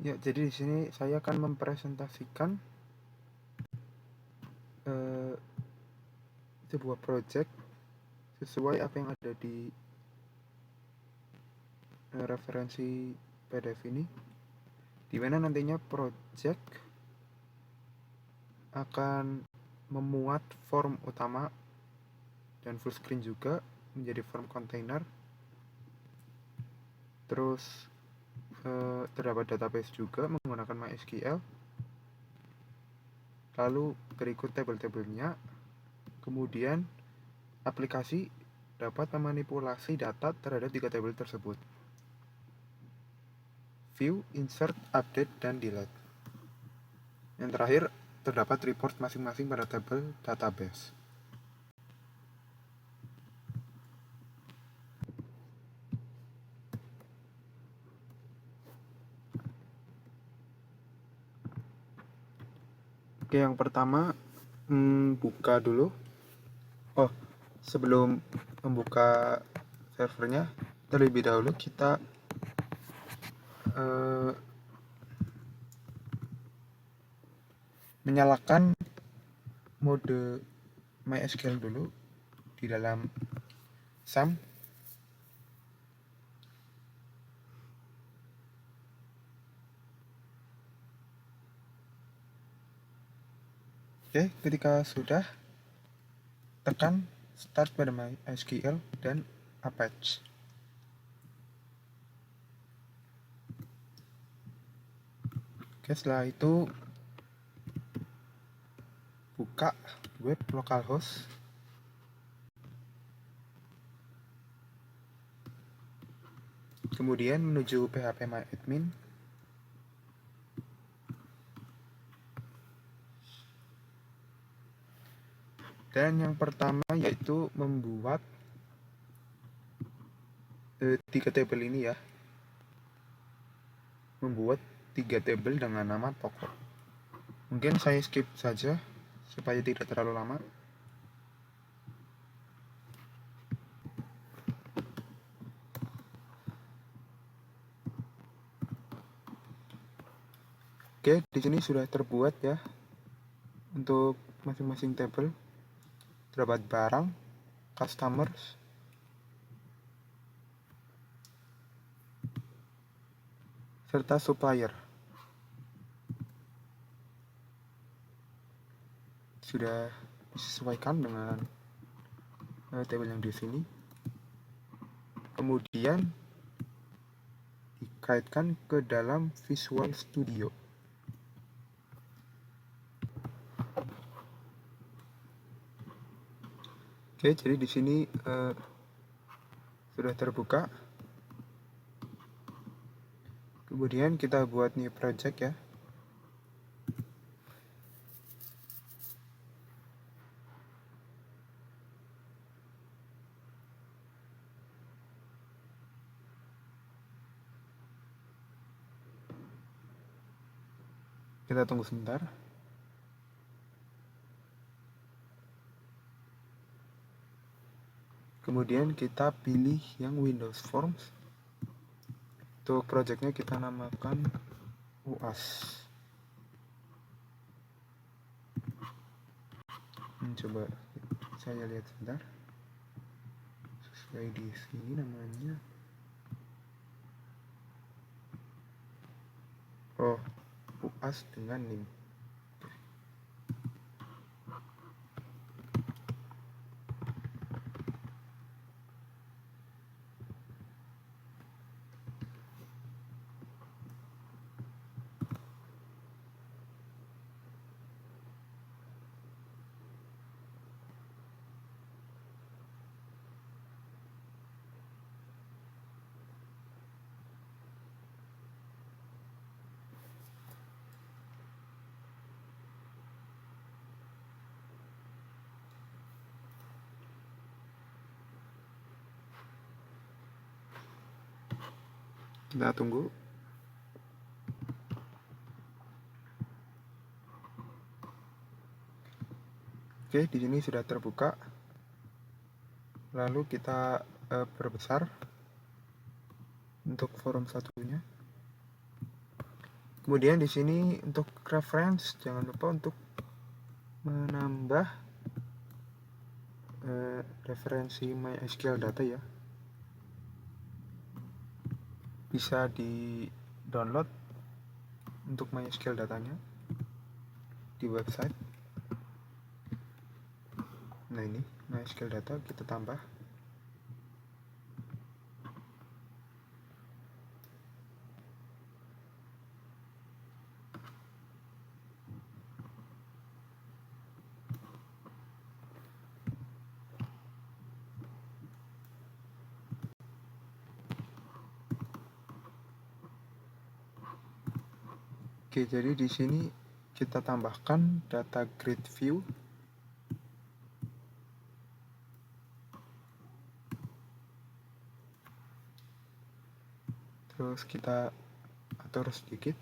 Ya, jadi di sini saya akan mempresentasikan eh, sebuah project sesuai apa yang ada di referensi PDF ini, di mana nantinya project akan memuat form utama dan full screen juga menjadi form container. Terus terdapat database juga menggunakan MySQL. Lalu berikut tabel-tabelnya. Kemudian aplikasi dapat memanipulasi data terhadap 3 tabel tersebut: view, insert, update, dan delete. Yang terakhir, terdapat report masing-masing pada tabel database. Oke, yang pertama buka dulu. Oh, sebelum membuka servernya, terlebih dahulu kita menyalakan mode MySQL dulu di dalam SAM. Oke, ketika sudah, tekan start pada MySQL dan Apache. Oke, setelah itu buka web localhost. Kemudian menuju phpMyAdmin. Dan yang pertama yaitu membuat 3 tabel ini ya. Membuat 3 tabel dengan nama toko. Mungkin saya skip saja supaya tidak terlalu lama. Oke, di sini sudah terbuat ya untuk masing-masing tabel. Terdapat barang, customers, serta supplier. Sudah disesuaikan dengan tabel yang di sini. Kemudian dikaitkan ke dalam Visual Studio. Oke, jadi di sini sudah terbuka. Kemudian kita buat new project ya. Kita tunggu sebentar. Kemudian kita pilih yang Windows Forms. Untuk projectnya kita namakan UAS. Coba saya lihat sebentar. Sesuai di sini namanya. Oh, UAS dengan NIM. Kita tunggu. Oke, di sini sudah terbuka. Lalu kita perbesar untuk forum satunya. Kemudian di sini untuk reference jangan lupa untuk menambah referensi MySQL data ya. Bisa di download untuk MySQL datanya di website. Nah ini MySQL data kita tambah. Oke, jadi di sini kita tambahkan data grid view. Terus kita atur sedikit.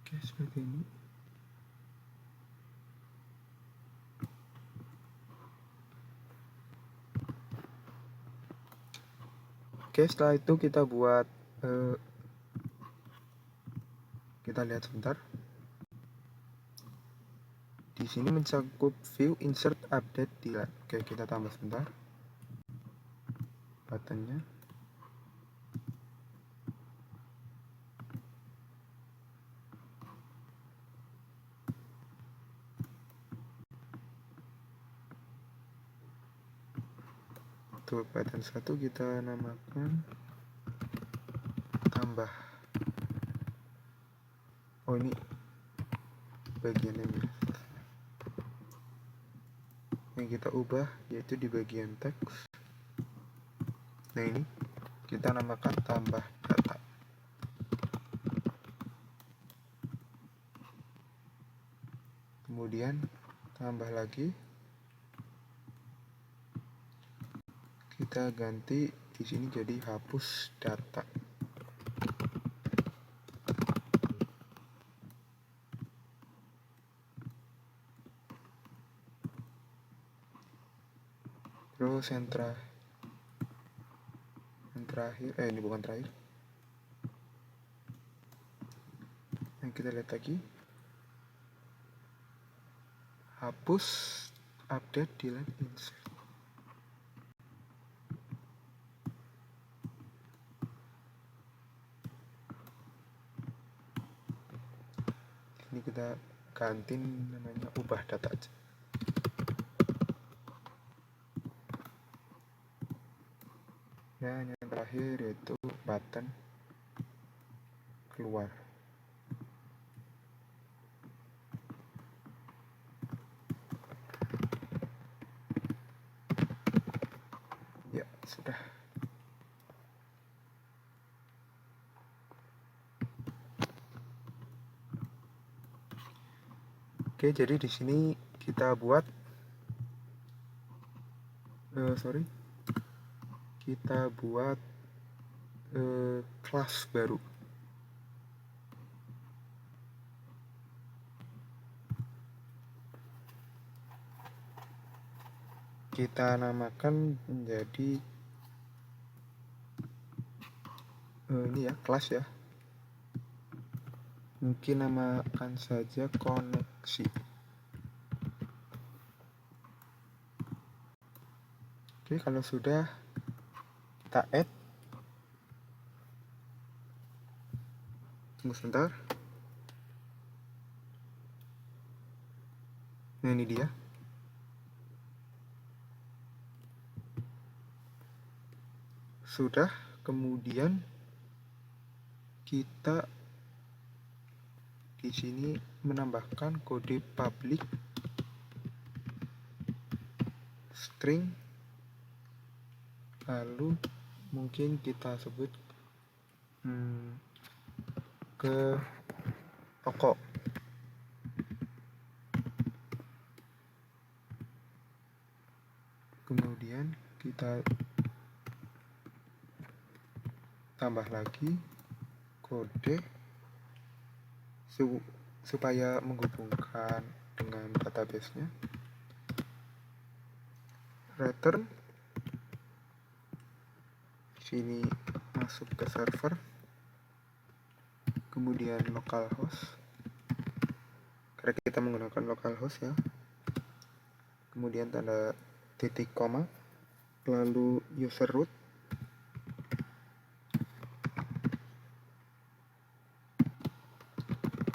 Oke, seperti ini. Oke, setelah itu kita buat kita lihat sebentar. Di sini mencakup view, insert, update, delete. Oke, kita tambah sebentar buttonnya. Tuh, button 1 kita namakan tambah. Oh, ini bagian ini yang kita ubah, yaitu di bagian teks. Nah, ini kita namakan tambah data. Kemudian tambah lagi, kita ganti di sini jadi hapus data. Terus yang terakhir, ini bukan terakhir. Yang kita lihat lagi, hapus, update, delete, insert. Ini kita ganti namanya ubah data aja. Dan yang terakhir yaitu button keluar. Ya, sudah. Oke, jadi di sini kita buat kita buat kelas baru. Kita namakan menjadi ini ya, kelas ya. Mungkin namakan saja koneksi. Oke, kalau sudah kita add. Tunggu sebentar. Nah, ini dia. Sudah, kemudian kita di sini menambahkan kode public string, lalu mungkin kita sebut ke toko. Kemudian kita tambah lagi kode supaya menghubungkan dengan database-nya. Return sini masuk ke server, kemudian localhost, karena kita menggunakan localhost ya, kemudian tanda titik koma, lalu user root,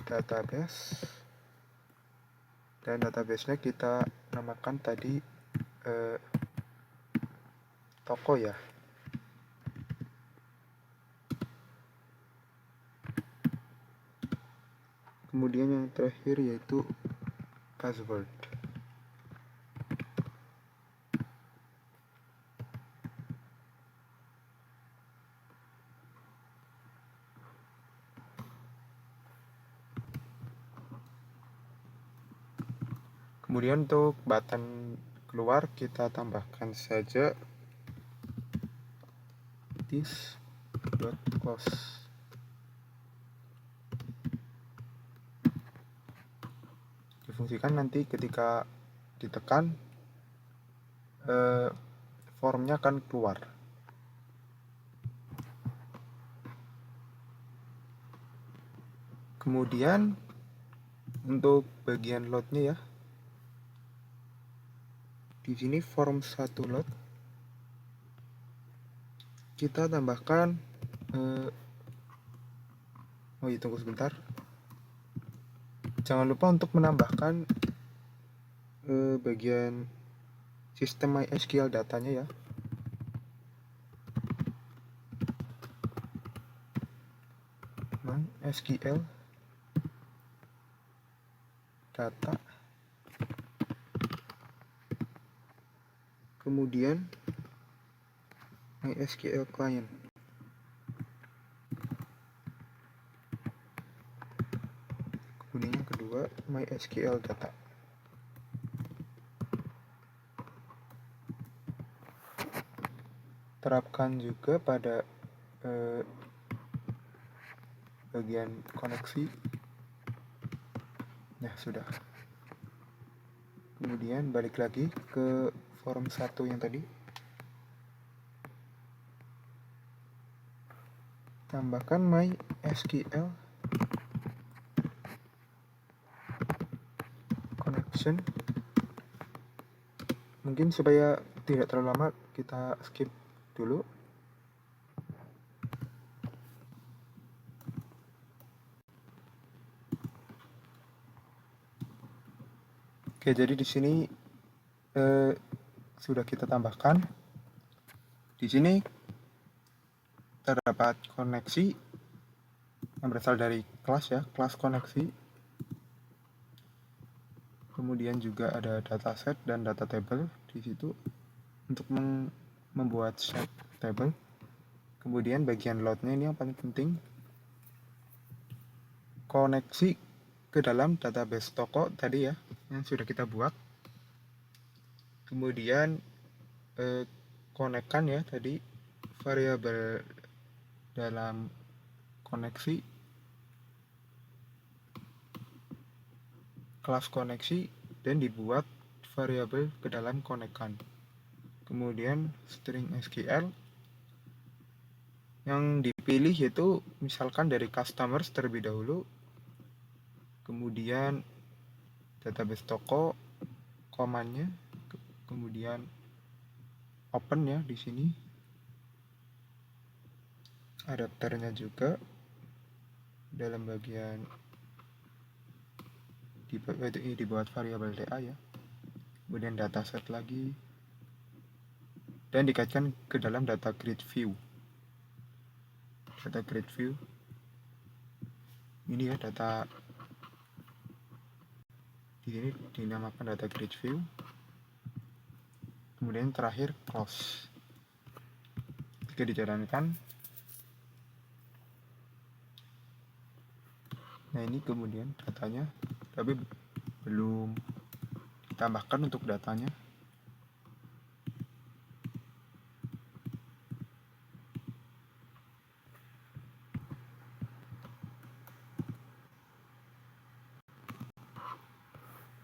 database, dan database-nya kita namakan tadi toko ya. Kemudian yang terakhir yaitu password. Kemudian untuk button keluar kita tambahkan saja this.close. Difungsikan nanti ketika ditekan formnya akan keluar. Kemudian untuk bagian loadnya ya, di sini form 1 load kita tambahkan tunggu sebentar, jangan lupa untuk menambahkan bagian sistem MySQL datanya ya. MySQL data, kemudian MySQL client. Kemudian yang kedua MySQL data. Terapkan juga pada bagian koneksi. Nah, sudah. Kemudian balik lagi ke form 1 yang tadi. Tambahkan MySQL connection. Mungkin supaya tidak terlalu lama kita skip dulu. Oke, jadi di sini sudah kita tambahkan. Di sini terdapat koneksi yang berasal dari kelas ya, kelas koneksi. Kemudian juga ada dataset dan data table di situ untuk membuat set table. Kemudian bagian loadnya ini yang paling penting, koneksi ke dalam database toko tadi ya yang sudah kita buat. Kemudian konekkan ya tadi variabel dalam koneksi, kelas koneksi, dan dibuat variabel ke dalam konekkan. Kemudian string SQL yang dipilih yaitu misalkan dari customers terlebih dahulu, kemudian database toko, komanya, kemudian open ya di sini, adapternya juga dalam bagian dibuat variabel DA ya, kemudian dataset lagi, dan dikaitkan ke dalam data grid view. Data grid view ini ya, data di sini dinamakan data grid view. Kemudian terakhir close. Jika dijalankan, nah ini kemudian datanya, tapi belum ditambahkan untuk datanya.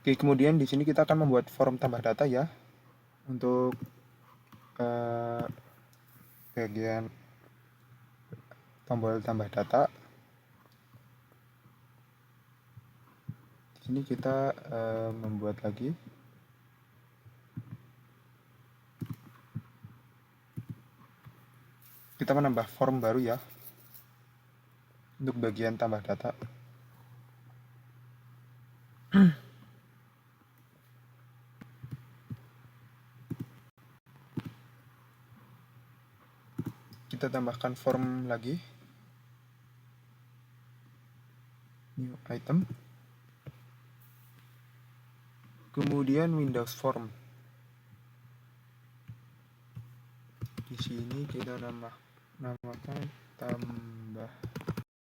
Oke, kemudian di sini kita akan membuat form tambah data ya. Untuk bagian tombol tambah data. Di sini kita membuat lagi. Kita menambah form baru ya untuk bagian tambah data. Kita tambahkan form lagi, new item, kemudian Windows Form. Di sini kita namakan tambah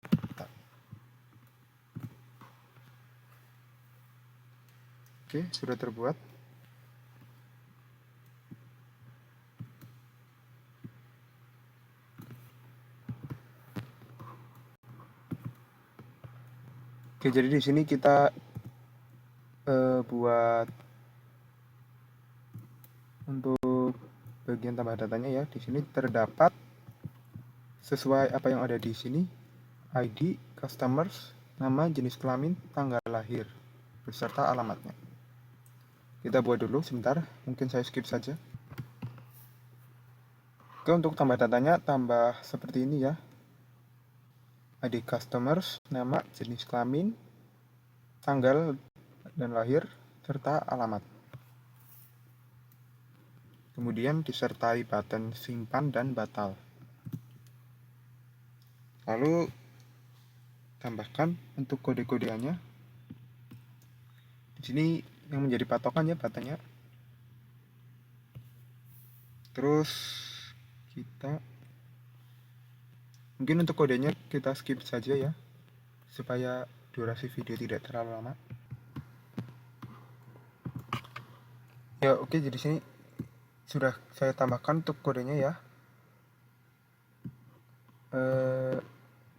data. Oke, sudah terbuat. Oke, jadi di sini kita buat untuk bagian tambah datanya ya. Di sini terdapat sesuai apa yang ada di sini, ID, customers, nama, jenis kelamin, tanggal lahir, beserta alamatnya. Kita buat dulu sebentar, mungkin saya skip saja. Oke, untuk tambah datanya tambah seperti ini ya. ID customers, nama, jenis kelamin, tanggal dan lahir, serta alamat. Kemudian disertai button simpan dan batal. Lalu tambahkan untuk kode-kodeannya. Di sini yang menjadi patokan ya buttonnya. Terus kita mungkin untuk kodenya kita skip saja ya, supaya durasi video tidak terlalu lama. Ya oke, jadi sini sudah saya tambahkan untuk kodenya ya.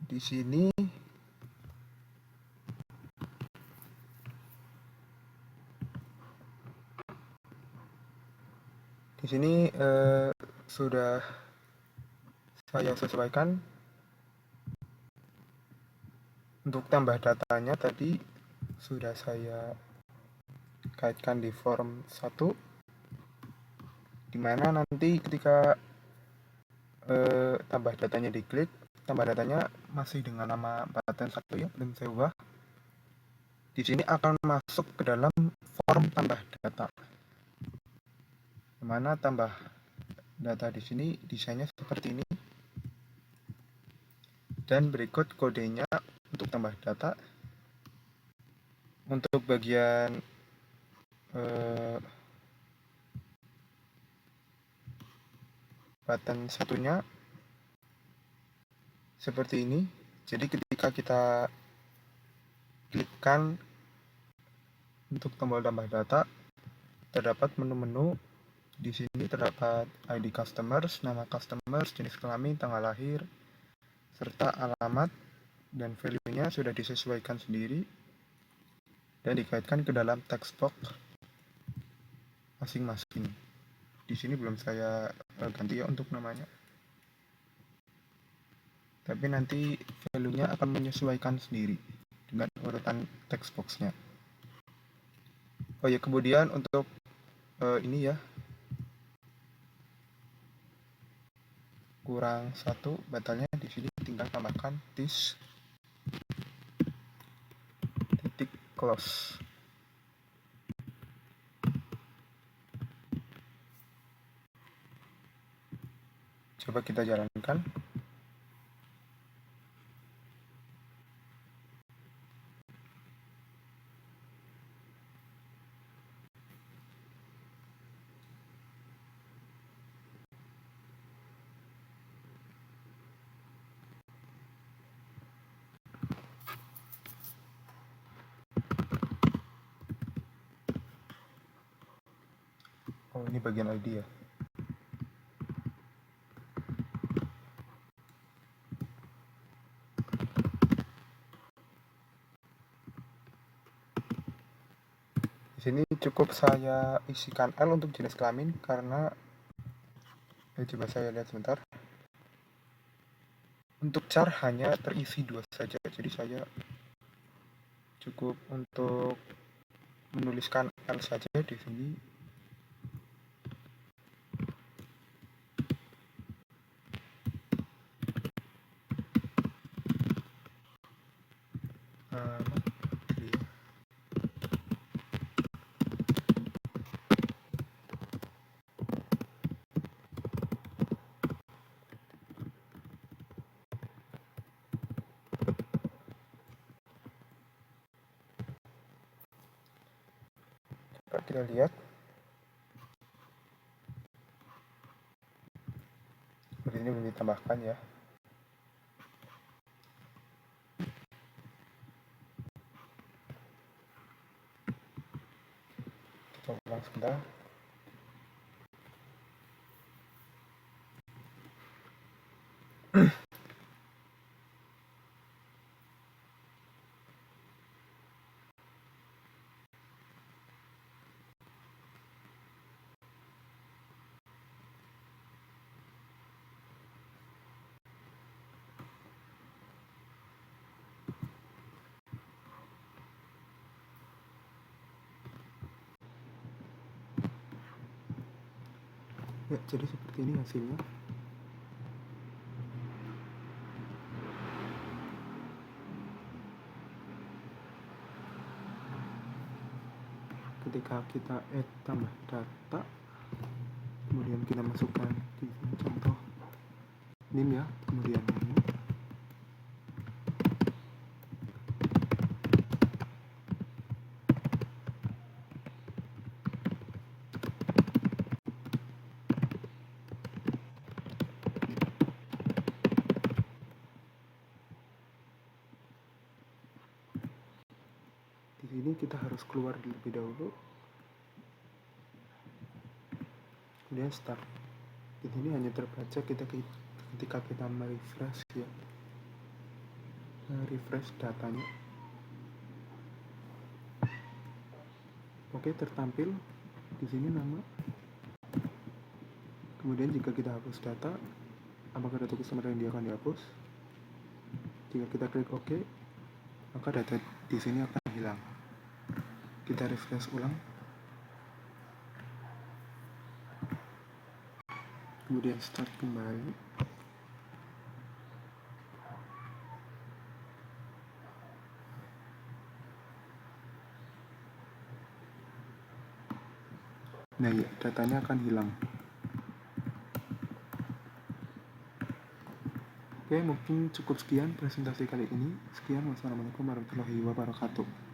Di sini sudah saya sesuaikan. Untuk tambah datanya tadi sudah saya kaitkan di form 1, dimana nanti ketika tambah datanya diklik, tambah datanya masih dengan nama button 1 ya, belum saya ubah. Di sini akan masuk ke dalam form tambah data, dimana tambah data di sini desainnya seperti ini, dan berikut kodenya untuk tambah data. Untuk bagian button satunya seperti ini. Jadi ketika kita klikkan untuk tombol tambah data, terdapat menu-menu. Di sini terdapat ID customers, nama customers, jenis kelamin, tanggal lahir, serta alamat, dan value-nya sudah disesuaikan sendiri dan dikaitkan ke dalam text box masing-masing. Di sini belum saya ganti ya untuk namanya, tapi nanti value-nya akan menyesuaikan sendiri dengan urutan text box-nya. Oh ya, kemudian untuk ini ya, kurang 1 batalnya, di sini tinggal tambahkan this titik close. Coba kita jalankan. Oh, ini bagian ID ya. Di sini cukup saya isikan L untuk jenis kelamin karena coba saya lihat sebentar. Untuk char hanya terisi 2 saja, jadi saya cukup untuk menuliskan L saja di sini. Coba kita lihat. Ini belum ditambahkan ya. Kita ulang sebentar. Ya, jadi seperti ini hasilnya. Ketika kita add tambah data, kemudian kita masukkan di contoh NIM ya, kemudian ini. Di sini kita harus keluar terlebih dahulu, kemudian start. Di sini hanya terbaca ketika kita merefresh ya, refresh datanya. Oke, tertampil di sini nama. Kemudian jika kita hapus data, apakah data customer yang dia akan dihapus? Jika kita klik OK, maka data di sini akan hilang. Kita refresh ulang. Kemudian start kembali. Nah ya, datanya akan hilang. Oke, mungkin cukup sekian presentasi kali ini. Sekian, wassalamualaikum warahmatullahi wabarakatuh.